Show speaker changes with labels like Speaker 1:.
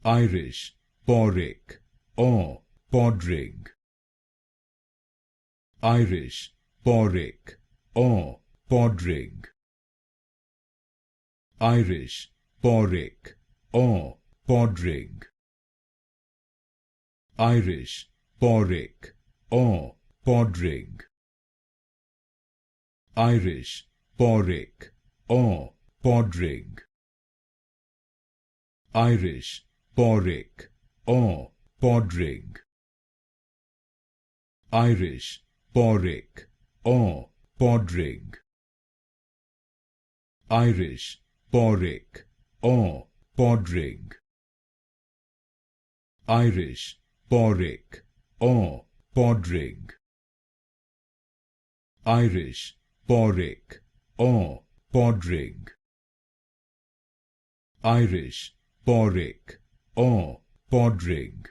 Speaker 1: Irish, Padraig, or Padraig. Irish, Padraig, or Padraig. Irish, Padraig, or Padraig. Irish, Padraig, or Padraig. Irish, Padraig, or Padraig. Irish, Padraig, or Padraig. Irish, Padraig, or Padraig. Irish, Padraig, or Padraig. Irish, Padraig, or Padraig. Irish, Padraig, or Padraig. Irish, Padraig, or Padraig.